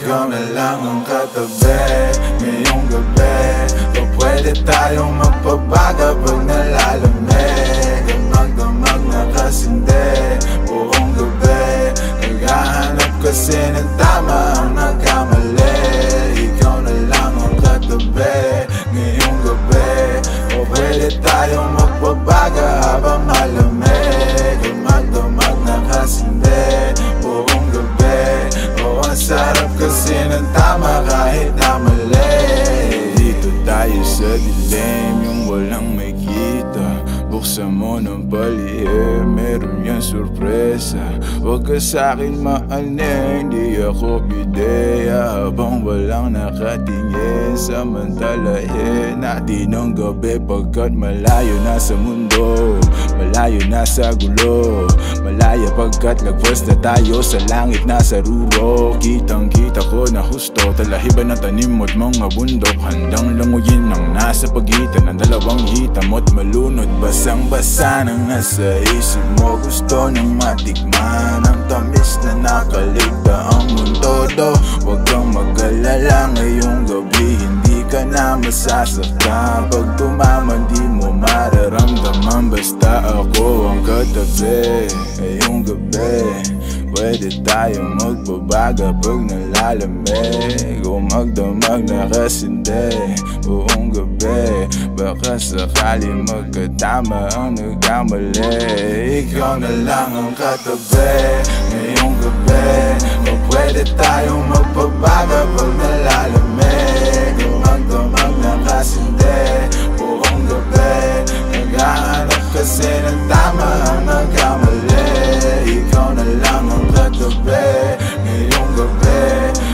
Ikaw na lang ang katabi ngayong gabi. O pwede tayong magpabaga pag nalalamig. Damag-damag na kasindi buong gabi. Naghahanap kasi ng tama ang nagkamali. Ikaw na lang ang katabi ngayong gabi. O pwede tayong magpabaga habang malamig. Damag-damag na kasindi buong gabi. O ang sarap kasi ng tama kahit na mali. Dito tayo sa dilim, yung walang may kita. Buksan mo ng palihim, meron yan sorpresa. Huwag ka sa'kin maaning, di ako pideya. Habang walang nakatingin, samantalahin natin ang gabi. Pagkat malayo na sa mundo, malayo na sa gulo. Malaya pagkat lagpas na tayo sa langit na sa ruro. Kitang kita ko na husto, talahiban ng tanim mo't mga bundok. Handang languyin ang nasa pagitan ng dalawang hitam mo't malunod. Basang-basa nang nasa isip mo, gusto nang matikman ang tamis na nakaligta ang mundo do. Huwag kang mag-alala ngayong gabi, hindi ka na masasaktan. Pag tumaman di mo mararamdaman, basta ako ang katabi ngayong gabi. Pwede tayong magbabaga pag nalalamig. O magdamag na kasindi buong gabi. Baka sakali magkatama ang nagkamali. Ikaw na lang ang katabi ngayong gabi. O pwede tayong magbabaga pag nalalamig. O magdamag na kasindi buong gabi. Naghahanap kasi ng tama ang nagkamali. Ikaw na lang ang katabi ngayong gabi.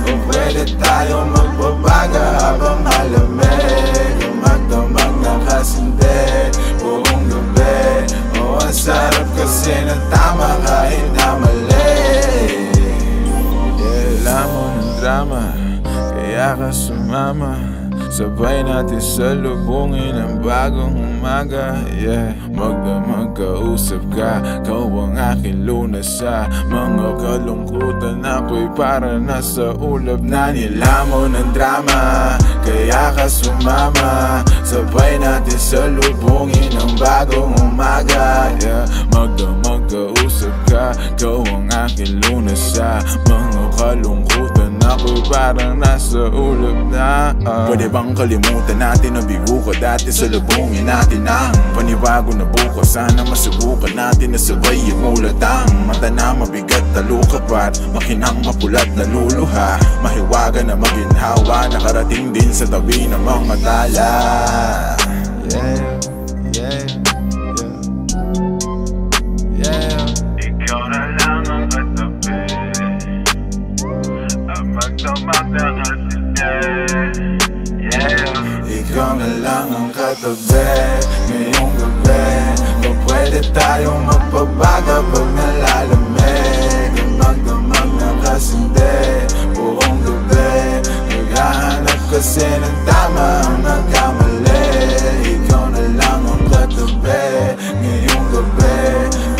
O pwede tayong magbabaga habang malamig. O magdamag na kasindi buong gabi. O ang sarap kasi ng tama kahit na mali. Alam mo ng drama, kaya ka sumama. Sabay natin salubungin ang bagong umaga. Magdamag kausap ka, kau ang aking lunas sa mga kalungkutan. Ako'y para nasa ulap na nilamon ng drama. Kaya ka sumama, sabay natin salubungin ang bagong umaga. Magdamag kausap ka, kau ang aking lunas sa mga kalungkutan. Ako'y parang nasa ulap na. Pwede bang kalimutan natin ang bigo ko dati? Salubungin natin ang panibago na bukas. Sana masubukan natin na sabay imulat ang mata na mabigat na lukapat. Makinang mapulat na luluha, mahiwaga na maginhawa. Nakarating din sa tabi ng mga tala. Ikaw na lang ang katabi. Ang magdamag na kasindi. Ikaw na lang ang katabi ngayong gabi. O pwede tayong magpabaga pag nalalamig. Ang magdamag na kasindi buong gabi. Naghahanap kasi ng tama ang nagkamali. Ikaw na lang ang katabi ngayong gabi.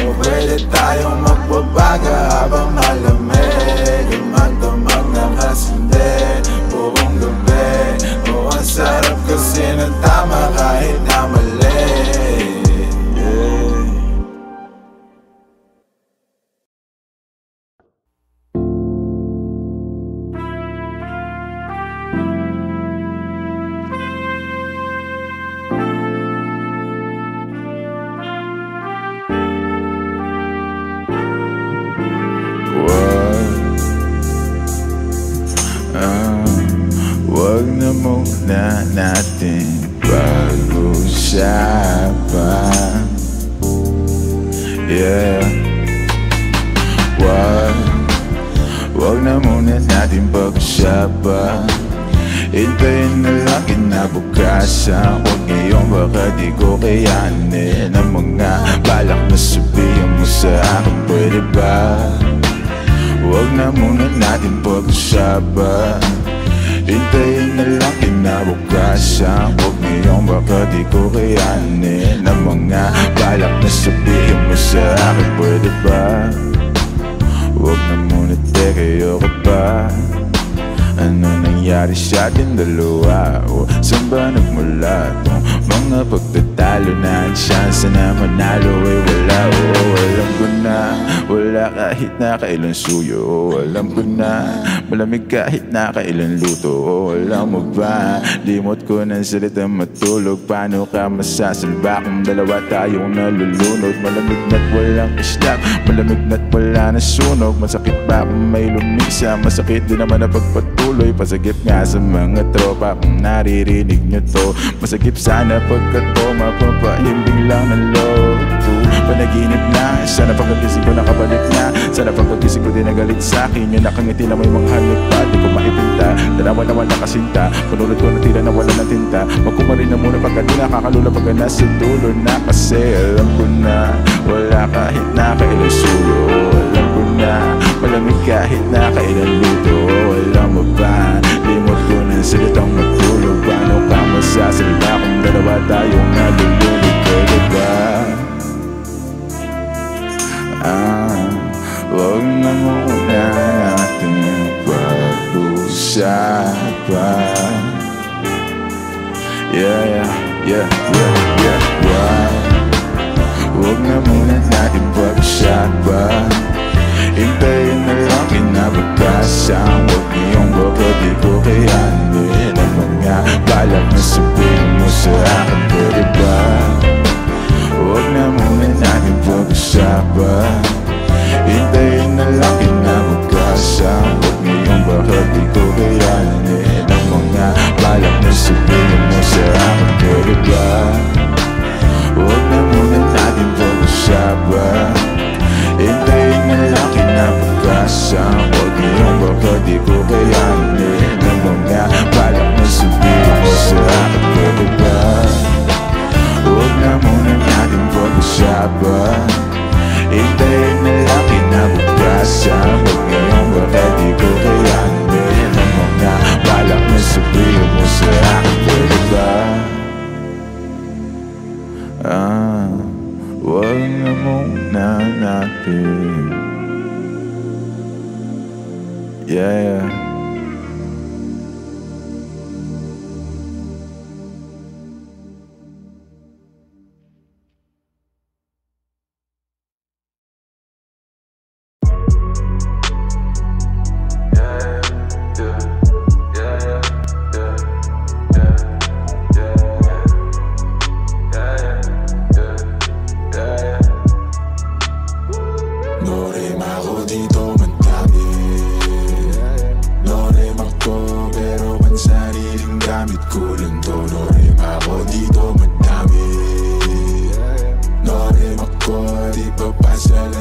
O pwede tayong magpabaga habang malamig. Ang magdamag na kasindi buong gabi. O ang sarap kasi ng tama kahit na mali. Wag na muna natin pag-usapan. Wag na muna natin pag-usapan. Hintayin na lang kinabukasan. Huwag ngayon baka di ko kayanin ang mga balak na sabihin mo sa akin. Pwede ba? Huwag na muna natin pag-usapan. Hintayin na lang kinabukasan, huwag ngayong baka di ko kayanin ang mga balak na sabihin mo sa akin. Pwede ba? Huwag na muna, teka, ayoko pa. Ano nangyari sa ating dalawa? O saan ba nagmula tong mga pagtatalo na ang chance na manalo ay wala? O alam ko na wala kahit na kailan suyo. O alam ko na malamig kahit na kailan luto. O alam mo ba, limot ko ng salita matulog. Paano ka masasalba kung dalawa tayong nalulunod? Malamig na't walang istak, malamig na't wala na sunog. Masakit ba kung may lumisa? Masakit din naman na pagpatuloy. Pasagip nga sa mga tropa kung naririnig nyo to. Masagip sana pagkat to mapapahimbing lang ng loob. Panaginip na, sana pagkagising ko nakabalik na. Sana pagkagising ko din nagalit sa'kin. Yung nakangiti na may mga halik pa, di ko maipinta. Dalawa naman nakasinta, panulad ko na tila na wala ng tinta. Magkumarin na muna pagka di nakakalula pagka nasa dulo na. Kasi alam ko na wala kahit na kailan suyo. Alam ko na malamig kahit na kailan luto. Alam mo ba, limot ko ng salitang matulog. Paano ka masasalba kung dalawa tayong nalulunod? Pwede ba? Huwag na muna natin pag-usapan. Huwag na muna natin pag-usapan. Hintayin na lang kinabukasan, huwag ngayong baka di ko kayanin ang mga balak na sabihin mo sa akin. Pwede ba? Huwag na muna natin pag-usapan. Hintayin na lang kinabukasan, huwag ngayong baka di ko kayanin ang mga balak na sabihin mo sa akin. Pwede ba? Huwag na muna natin pag-usapan. Hintayin na lang kinabukasan, huwag ngayong baka di ko kayanin ang mga balak na sabihin mo sa akin. Pwede ba? Huwag na muna natin pag-usapan. Hintayin na lang kinabukasan, huwag ngayong baka di ko kayanin ang mga balak na sabihin mo sa akin. Pwede ba? Huwag na muna natin.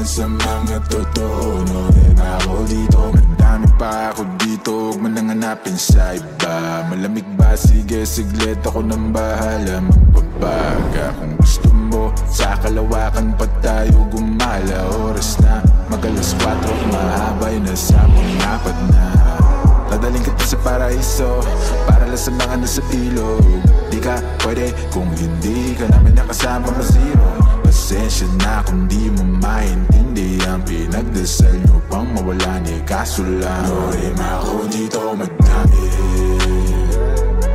Sa mga totoo, no rin ako dito. Madami pa ako dito, huwag mo nang hanapin sa iba. Malamig ba? Sige, siglit ako nang bahala magpabaga. Kung gusto mo, sa kalawakan pa tayo gumala. Oras na, mag-alas 4, mahabay na sa pang-apat na. Dadaling kita sa paraiso, para lasalangan na sa ilog. Di ka pwede kung hindi ka namin nakasama ma-zero. Pasensya na kung di mo maintindihan, pinagdasal nyo pang mawala ni kaso lang. No rin ako dito magdami,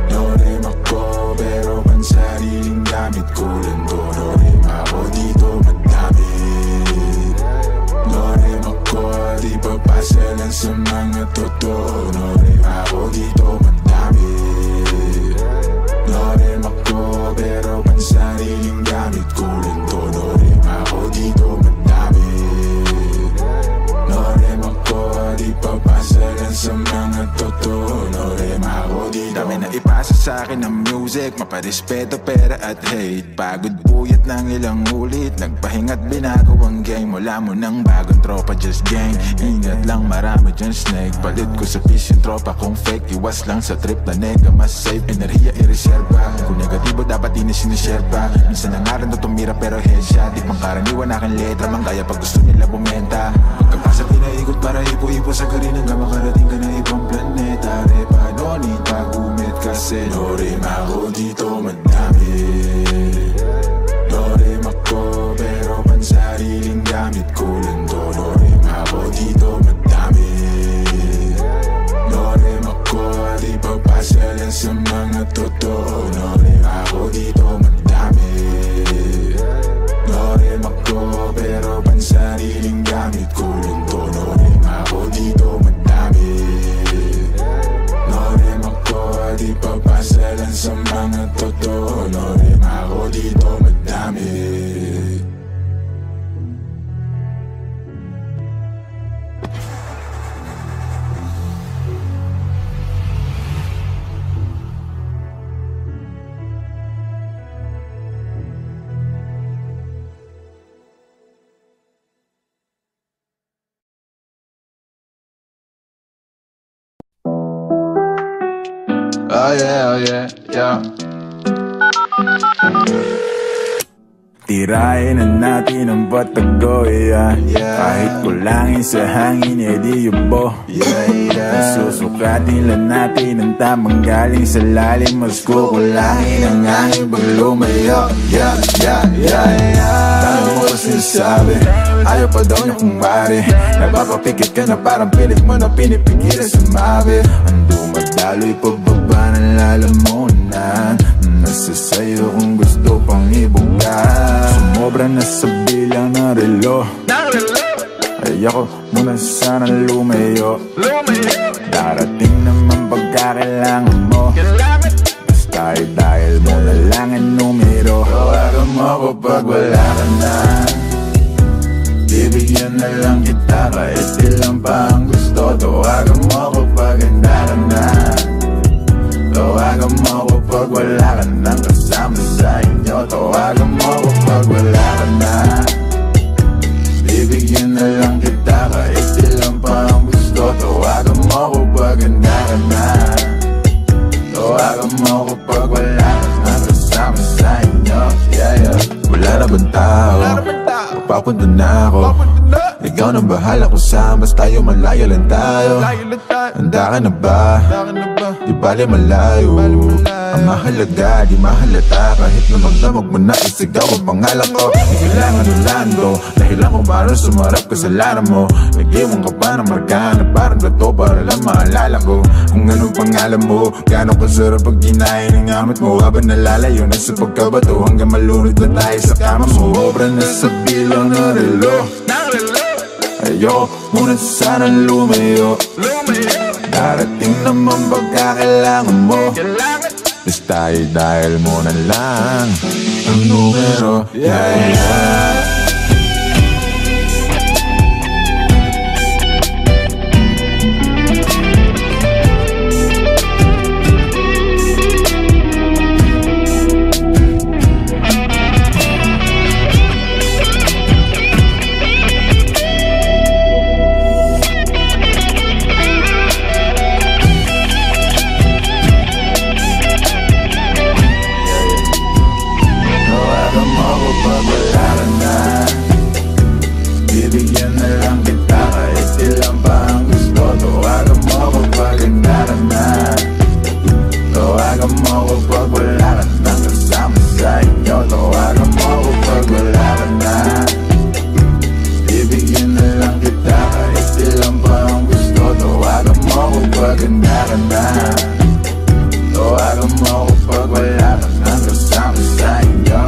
no rin ako pero pansariling gamit ko lang to. No rin ako dito magdami, no rin ako di papasa lang sa mga totoo. No rin ako dito magdami, no rin ako pero pansariling gamit ko lang to. No rin ako dito madami, no rin ako di papasa lang sa mga totoo. No rin ako dito. Dami na ipasa sa akin ng music, maparespeto, pera at hate. Pagod puyat ng ilang ulit, nagpahinga't binago ang game. Wala mo ng bagong tropa, just gang. Ingat lang, marami dyan snake. Palit ko sa fish yung tropa kung fake. Iwas lang sa trip na nega, mas safe. Enerhiya i-reserva, kung negatibo dapat di na sinishare pa. Minsan nangaran na tumira pero headshot. Di pang karaniwan aking letra, manggaya pag gusto nila bumenta. Pagkapasa pinaikot para ipo-ipo sa karin hanggang makarating ka na ibang planeta. Repa, donita kasi no rin ako dito madami. No rin ako pero pansariling gamit ko lang to. No rin ako dito madami. No rin ako di papasalan sa mga totoo. No rin ako dito madami. No rin ako pero pansariling gamit ko lang to. No rin ako dito madami. No rin ako di papasalan sa mga totoo. No rin ako dito madami. Oh yeah, yeah. Tirahin na natin ang batago, yeah. Kahit kulangin sa hangin, edi yubo. Susukatin lang natin ang tamang galing sa lalim. Mas kukulangin ang hangin pag lumayo. Tanong mo kasi sabi, ayaw pa daw niya kung mari. Napapapikit ka na parang pilit mo na pinipigilan sumabi. Ang dumadalo'y pababa ng lalamunan. Nasa sayo kung gusto pang ibuga. Sumobra na sa bilang ng relo. Ayoko muna sana lumayo. Darating naman pagkakailangan mo. Basta dahil mo na lang ang numero. Tawagan mo ako pag wala ka na. Bibigyan na lang kita kahit ilang pa ang gusto. Tawagan mo ako pag handa ka na. Tawagan mo ako pag wala ka nang kasama sa inyo. Tawagan mo ako pag wala ka na. Bibigyan na lang kita kahit ilang pa ang gusto. Tawagan mo ako pag handa ka na. Tawagan mo ako pag wala ka nang kasama sa inyo. Wala na bang tao? Papunta na ako. Ikaw nang bahala kung saan, basta tayo malayo lang tayo. Handa ka na ba? Di bali malayo. Ang mahalaga, di mahalata. Kahit na magdamag mo na isigaw ang pangalan ko. Di kailangan ng lando, dahilan ko para sumarap kasalanan mo. Nag-iwan ka pa ng marka na parang gato para lang maalala ko kung anong pangalan mo. Gano'ng kasarap pag kinain ng amit mo. Habang nalalayo na sa pagkabato hanggang malunod na tayo sa kama mo. Obra na sa bilang ng relo. Ayoko muna sana lumayo. Darating naman pagkakailangan mo. Basta dahil mo na lang ang numero. Bibigyan na lang kita kahit ilang pa ang gusto. Tawagan mo ako pag handa ka na. Tawagan mo ako pag wala ka nang kasama sa inyo. Tawagan mo ako pag wala ka na. Bibigyan na lang kita kahit ilang pa ang gusto. Tawagan mo ako pag handa ka na. Tawagan mo ako pag wala ka nang kasama sa inyo.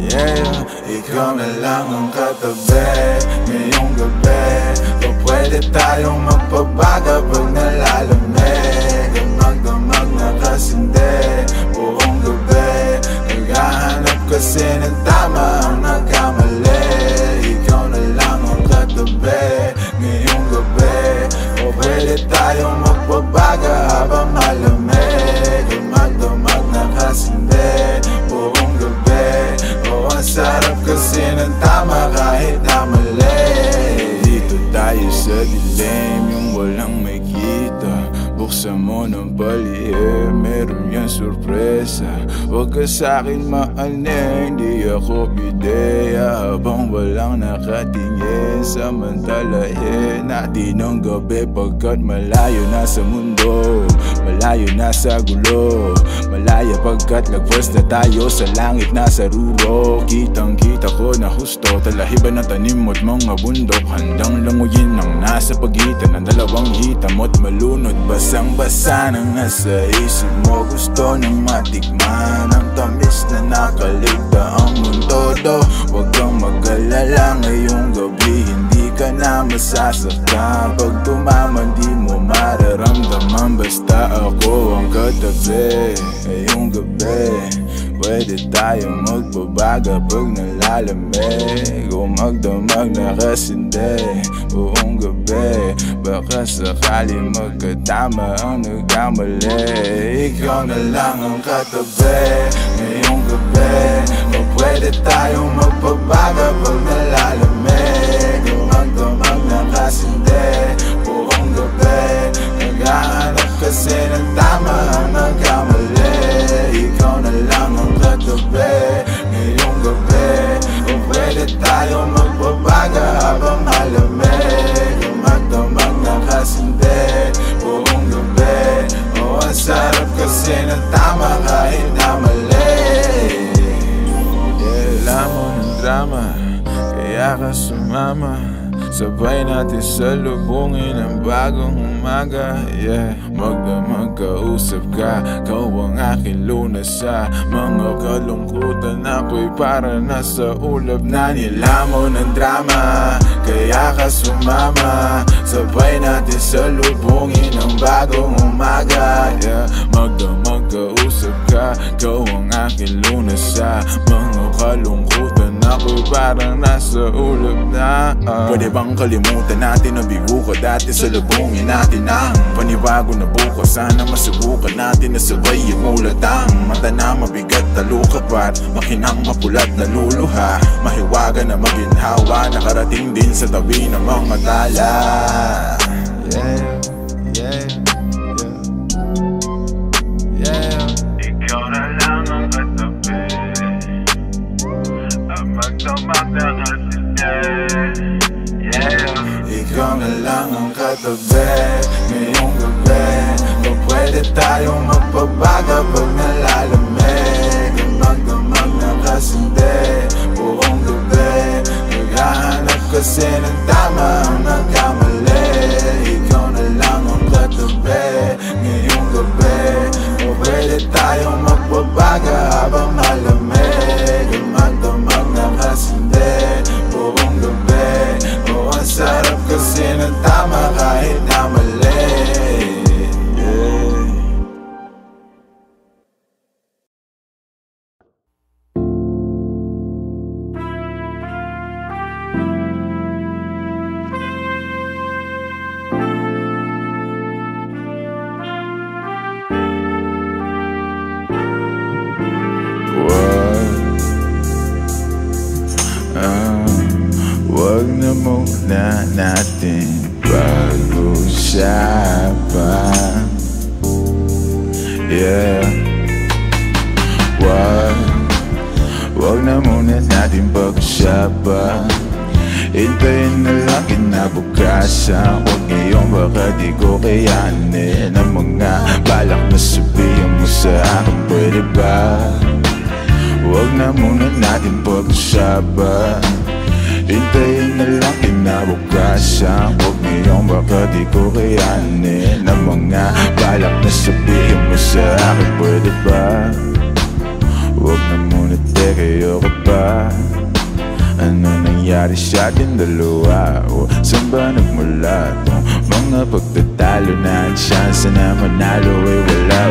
Yeah, ikaw na lang ang katabi ngayong gabi. O pwede tayong magpabaga pag nalalamig. Damag-damag na kasindi buong gabi. Naghahanap kasi ng tama ang nagkamali. Ikaw na lang ang katabi ngayong gabi. O pwede tayong magpabaga habang malamig. Damag-damag na kasindi buong gabi. Ang sarap kasi ng tama kahit na mali. Dito tayo sa dilim, yung walang may kita. Buksan mo ng palihim, meron yan sorpresa. Huwag ka sa'kin maaning, di ako pideya. Habang walang nakatingin, samantalahin natin ang gabi. Pagkat malayo na sa mundo, malayo na sa gulo. Malaya pagkat lagpas na tayo sa langit na sa ruro. Kitang kita ko na husto, talahiban ng tanim mo't mga bundok. Handang languyin ang nasa pagitan ng dalawang hitam mo't malunod. Basang-basa na nga sa isip mo, gusto nang matikman ang tamis na nakaligta ang mundo do. Huwag kang mag-alala ngayong gabi, hindi ka na masasaktan. Pag tumaman di mo mararamdaman, basta ako ang katabi ngayong gabi. Pwede tayong magbabaga pag nalalamig. O magdamag na kasindi buong gabi. Baka sakali magkatama ang nagkamali. Ikaw na lang ang katabi ngayong gabi. O pwede tayong magbabaga pag nalalamig. O magdamag na kasindi buong gabi. Naghahanap kasi ng tama ang nagkamali. Ikaw na lang ang katabi ngayong gabi. O pwede tayong magbabaga habang malamig. O magdamag na kasindi buong gabi. O ang sarap kasi ng tama kahit na mali. Alam mo ng drama, kaya ka sumama. Sabay natin salubungin ang bagong umaga. Yeah, magdamag kausap ka, kau ang aking lunas sa mga kalungkutan. Ako'y para nasa ulap na nilamon ng drama. Kaya ka sumama, sabay natin salubungin ang bagong umaga. Yeah, magdamag kausap ka, kau ang aking lunas sa mga kalungkutan. Ako'y parang nasa ulap na. Pwede bang kalimutan natin na bigo ka dati? Salubungin natin ang panibago na bukas. Sana masubukan natin na sabay yung ulat. Ang mata na mabigat na lukapat, makinang mapulat na luluha. Mahiwaga na maginhawa, nakarating din sa tabi ng mga tala. Yeah, yeah, yeah, yeah. Ikaw na lang ang katabi, ang magdamag na kasindi. Yeah. Ikaw na lang ang katabi ngayong gabi. O pwede tayong magpabaga pag nalalamig. Ang magdamag na kasindi buong gabi. Naghahanap kasi ng tama ang nagkamali. Ikaw na lang ang katabi ngayong gabi. O pwede tayong magpabaga habang malamig. Ang magdamag na kasindi buong gabi. O ang sarap kasi ng tama kahit na mali. Wag na muna natin pag-usapan. Yeah. Wag na muna natin pag-usapan. Hintayin na lang kinabukasan. Huwag ngayon baka di ko kayanin ang mga balak na sabihin mo sa akin. Pwede ba? Huwag na muna natin pag-usapan. Hintayin na lang kinabukasan. Huwag ngayon baka di ko kayanin ang mga balak na sabihin mo sa akin. Pwede ba? Huwag na muna, teka, ayoko pa. sa ating dalawa. Saan ba nagmula tong mga pagtatalo na ang chance na manalo ay wala?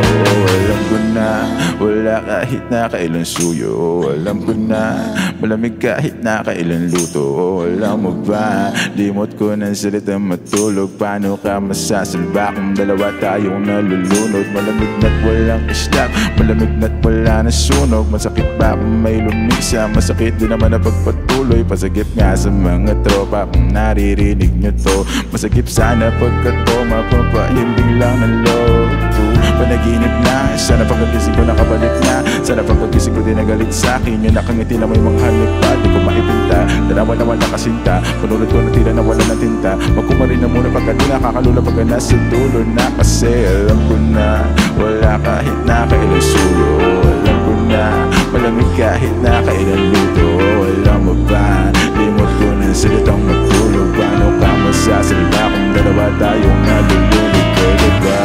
Alam ko na wala kahit na kailan suyo. Alam ko na malamig kahit na kailan luto. Alam mo ba, limot ko ng salita matulog. Paano ka masasalba kung dalawa tayong nalulunod? Malamig na't walang islap, malamig na't wala na sunog. Masakit ba kung may lumisa? Masakit din naman na pagpatuloy. Pasagip nga sa mga tropa kung naririnig nyo to. Masagip sana pagkat to mapapahimbing lang ng loob. Panaginip na, sana pagkagising ko nakabalik na. Sana pagkagising ko din nagalit sa'kin. Yung nakangiti na may mga halik pa, di ko maipinta. Dalawa naman nakasinta, panulad ko na tila na wala ng tinta. Magkumarin na muna pagka di nakakalula pagka nasa dulo na. Kasi alam ko na wala kahit na kailan suyo. Alam ko na malamig kahit na kailan luto. Alam mo ba, limot ko ng salitang matulog. Paano ka masasalba kung dalawa tayong nalulunod? Pwede ba?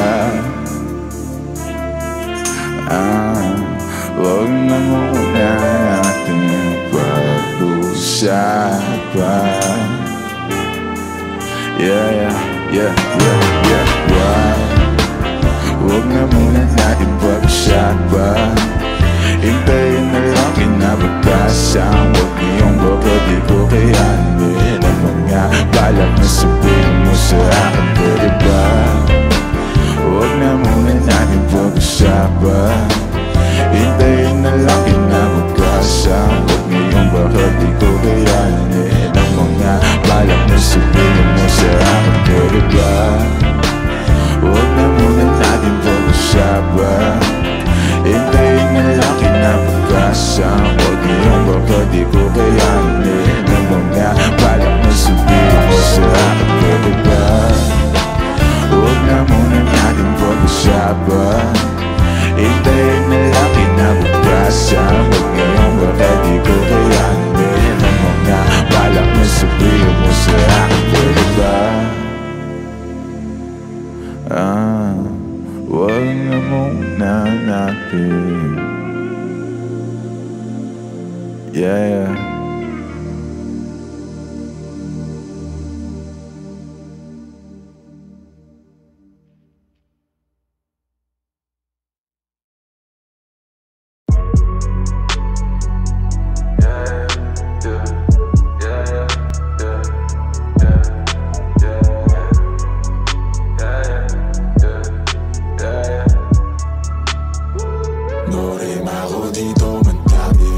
Huwag na muna natin pag-usapan. Huwag na muna natin pag-usapan. Hintayin na lang kinabukasan. Huwag niyong baka di ko kayanin ang mga balak na sabihin mo sa akin. Pwede ba? Huwag na muna natin pag-usapan. Hintayin na lang kinabukasan. Huwag niyong baka di ko kayanin ang mga balak na sabihin mo sa akin. Pwede ba? Huwag na muna natin pag-usapan. Hintayin na lang kinabukasan. Huwag niyong baka di ko kayanin ang mga balak na sabihin mo sa akin. Pwede ba? Huwag na muna natin pag-usapan. Hintayin na lang kinabukasan. Huwag niyong baka di ko kayanin ang mga balak na sabihin mo sa akin. Pwede ba? Huwag na muna natin. Norem ako dito madami.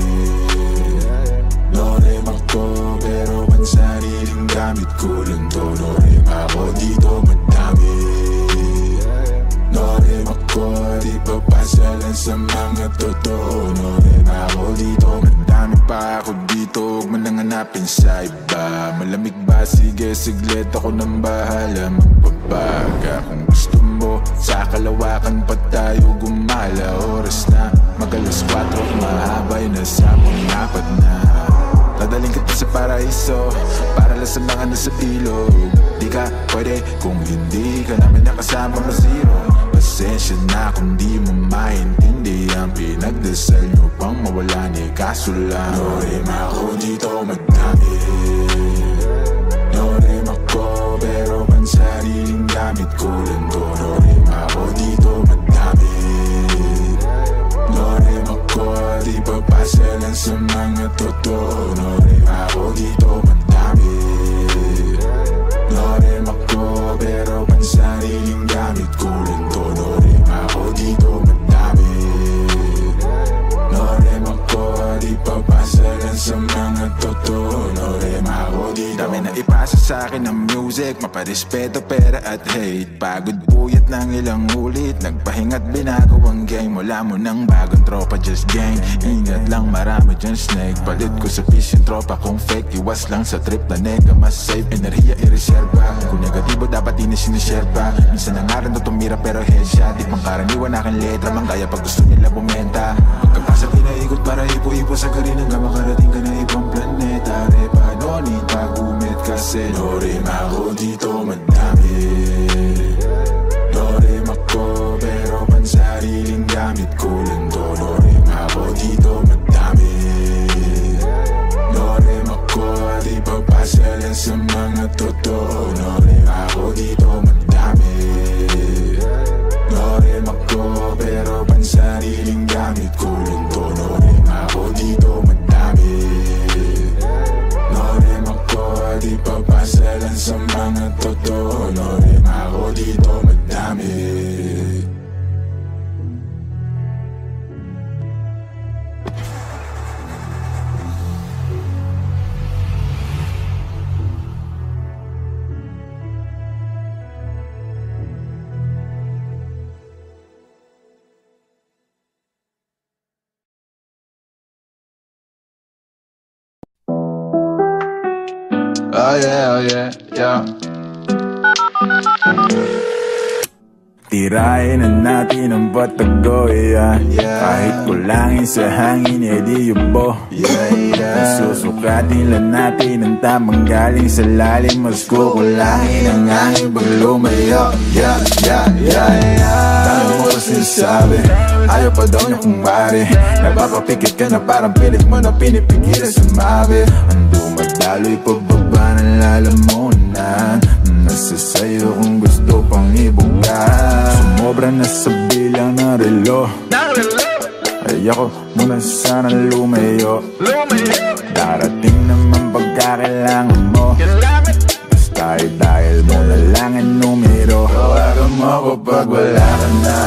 Norem ako pero pansariling gamit ko lang to. Norem ako dito madami. Norem ako di papasalan sa mga totoo. Norem ako dito madami pa ako dito. Huwag mo nang hanapin sa iba. Malamig ba? Sige siglit ako nang bahala magpapaga. Kung gusto mo sa kalawakan pa tayo gumala. Oras na mag-alas 4, mahabay na sa pang-apat na. Dadaling kita sa paraiso para lasalangan na sa ilog. Di ka pwede kung hindi ka namin nakasama ma-zero. Pasensya na kung di mo maintindihan. Pinagdasal nyo pang mawala ni kaso lang. Norem ako dito madami. Norem ako pero pansariling gamit ko lang to. Norem ako dito madami. Norem ako di papasalan sa mga totoo. Norem ako dito madami. Norem ako pero pansariling gamit ko lang to. Norem ako dito madami. Norem ako di papasalan sa mga totoo. Norem ako dito. Dami na ipasa sa akin ng music, maparespeto, pera at hate. Pagod puyat ng ilang ulit, nagpahinga't binago ang game. Wala mo ng bagong tropa, just gang. Ingat lang, marami dyan snake. Palit ko sa fish yung tropa kung fake. Iwas lang sa trip na nega, mas safe. Enerhiya i-reserva, kung negatibo dapat di na sinishare pa. Minsan ang aran na tumira pero headshot. Di pang karaniwan aking letra, manggaya pag gusto nila bumenta. Pagkapasa pinaikot para ipo-ipo sa karin hanggang makarating ka na ibang planeta. Repa, nonita, gumit kasi Norem ako dito madami. Norem ako pero pansariling gamit ko lang to. Norem ako dito madami. Norem ako di papas sa mga totoo, no rin ako dito madami. Oh yeah, yeah. Tirahin na natin ang batago, yeah. Kahit kulangin sa hangin, edi yubo. Susukatin lang natin ang tamang galing sa lalim. Mas kukulangin ang hangin pag lumayo. Dami mo kasi sabi, ayaw pa daw niya kung mari. Napapapikit ka na parang pilit mo na pinipigilan sumabi. Ang dumadalo'y pababa ng lalamunan. Nasa sayo kung gusto pang ibuga. Sumobra na sa bilang ng relo. Ayoko muna sana lumayo. Darating naman pagkakailangan mo. Basta dahil mo na lang ang numero. Tawagan mo ko pag wala ka na.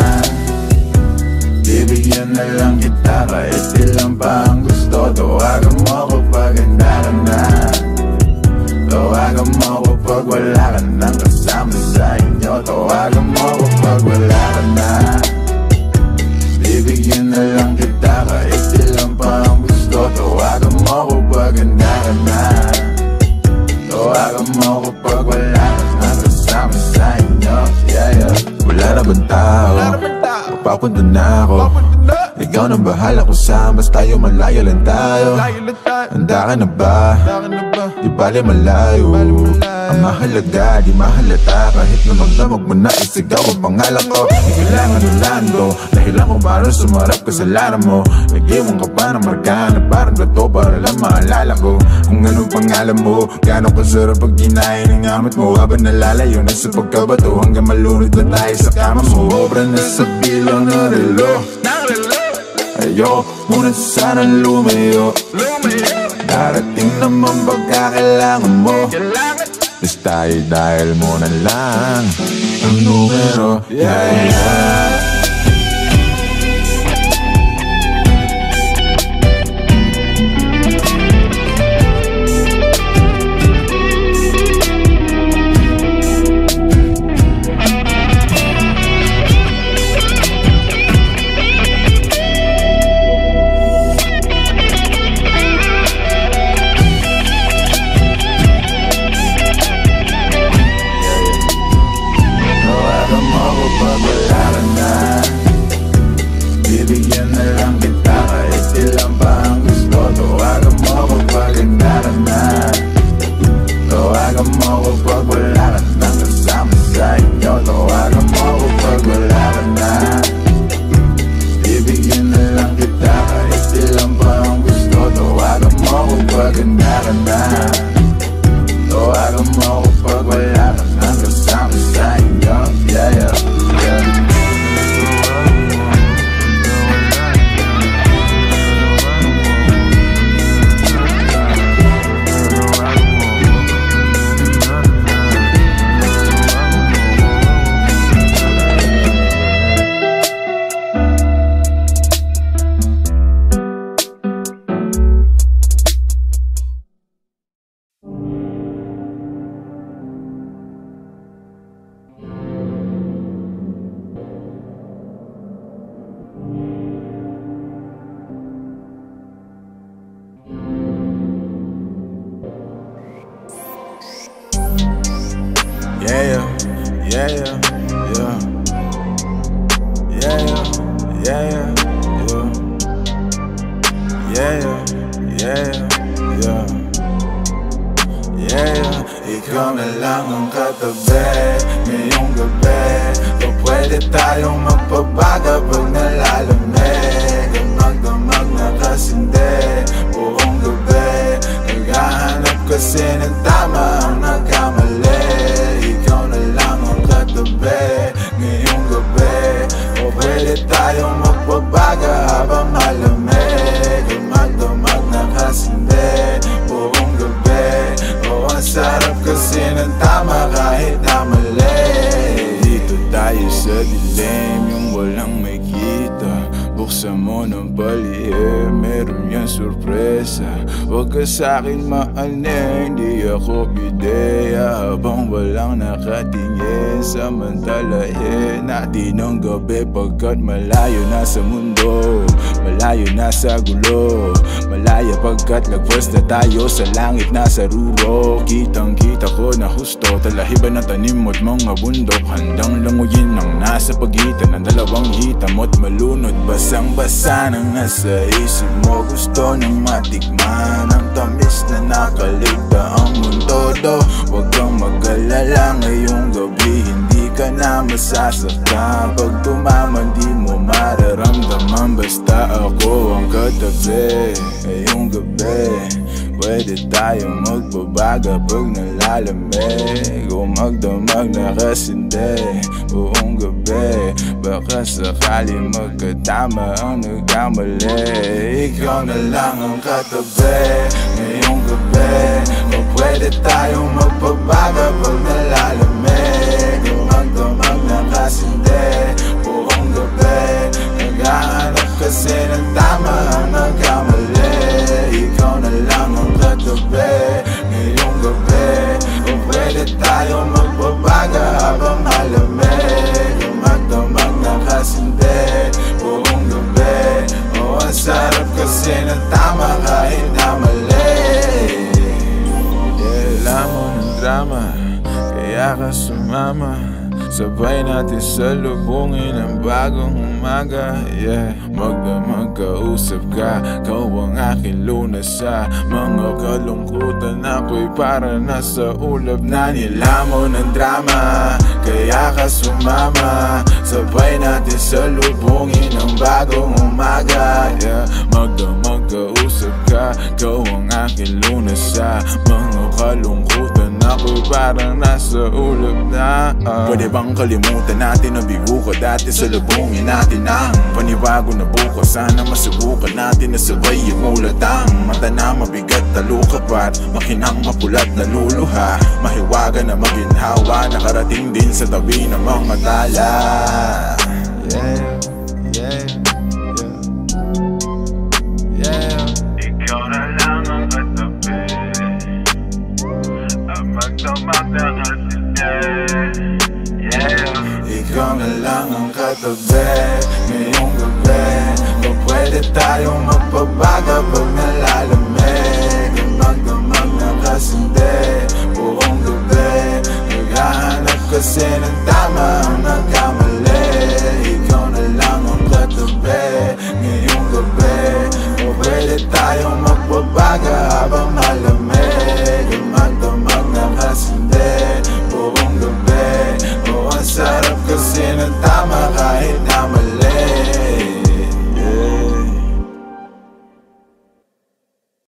Bibigyan na lang kita kahit ilang pa ang gusto. Tawagan mo ko pag handa ka na. Tawagan mo ko pag wala ka nang kasama sa inyo. Tawagan mo ko pag wala ka na. Bibigyan na lang kita kahit ilang pa ang gusto. Tawagan mo ko pag handa ka na. Tawagan mo ko pag wala ka nang kasama sa inyo. Wala na bang tao? Papunta na ako. Ikaw nang bahala kung saan, basta tayo malayo lang tayo. Handa ka na ba? Di bali malayo. Ang mahalaga, di mahalata. Kahit na magdamag mo na isigaw ang pangalan ko. Di kailangan ulan ko, dahilan ko parang sumarap kasalanan mo. Nag-iwan ka pa ng marka na parang gato para lang maalala ko kung anong pangalan mo. Gano'ng kasarap pag kinain ng amat mo. Habang nalalayo na sa pagkabato hanggang malunod na tayo sa kama mo. Sobra na sa bilang na relo. Ayoko muna sana lumayo. Darating naman pagkakailangan mo. Basta dahil mo na lang ang numero. Bibigyan na lang kita kahit ilang pa ang gusto. Tawagan mo ko pag handa ka na. Tawagan mo ko pag wala ka nang kasama sa inyo. Tawagan mo ko pag wala ka na. Bibigyan na lang kita kahit ilang pa ang gusto. Tawagan mo ko pag handa ka na. Tawagan mo ko pag wala ka nang kasama sa inyo. Ikaw na lang ang katabi ngayong gabi. O pwede tayong magpabaga pag nalalamig. Ang magdamag na kasindi buong gabi. Naghahanap kasi ng tama ang nagkamali. Ikaw na lang ang katabi ngayong gabi. O pwede tayong magpabaga habang malamig. Ang magdamag na kasindi buong gabi. O ang sarap kasi ng tama meron yan sorpresa. Huwag ka sa'kin maaning, di ako bideya. Habang walang nakatingin, samantalahin natin ang gabi. Pagkat malayo na sa mundo, malayo na sa gulo, malaya pagkat lagpas na tayo sa langit na sa ruro. Kitang kita ko na husto, talahiban ng tanim mo't mga bundok. Handang languyin ang nasa pagitan ng dalawang hita mo't malunod. Basang-basa nang nasa isip mo, gusto nang matikman ang tamis na nakaligta ang mundo do. Huwag kang mag-alala, ngayong gabi hindi ka na masasaktan. Pag tumaman di mo mararamdaman, basta ako ang katabi. Ngayong gabi pwede tayong magbabaga pag nalalamig, o magdamag na kasindi buong gabi. Baka sakali magkatama ang nagkamali. Ikaw na lang ang katabi ngayong gabi. O pwede tayong magbabaga pag nalalamig, o magdamag na kasindi buong gabi. Naghahanap kasi ng tama ang nagkamali. Ikaw na lang ang katabi ngayong gabi. O pwede tayong magbabaga habang malamig, o magdamag na kasindi buong gabi. O ang sarap kasi ng tama kahit na mali. Alam mo ng drama, kaya ka sumama. Sabay natin salubungin ang bagong umaga. Yeah, magdamag kausap ka, kau ang aking lunas sa mga kalungkutan. Ako'y para nasa ulap na nilamon ng drama, kaya ka sumama. Sabay natin salubungin ang bagong umaga. Yeah, magdamag kausap ka, kau ang aking lunas sa mga kalungkutan. Ako'y parang nasa ulap na. Pwede bang kalimutan natin na bigo ko dati? Salubungin natin ang panibago na bukas. Sana masubukan natin na sabay yung ulatang mata na mabigat na lukapat, makinang mapulat na luluha, mahiwaga na maginhawa, nakarating din sa tabi ng mga tala. Yeah, yeah, yeah, yeah. Ikaw na lang ang katabi, ang magdamag na kasindi. Yeah. Ikaw na lang ang katabi ngayong gabi. O pwede tayong magbabaga pag nalalamig, o magdamag na kasindi buong gabi. Naghahanap kasi ng tama ang nagkamali. Ikaw na lang ang katabi ngayong gabi. O pwede tayong magbabaga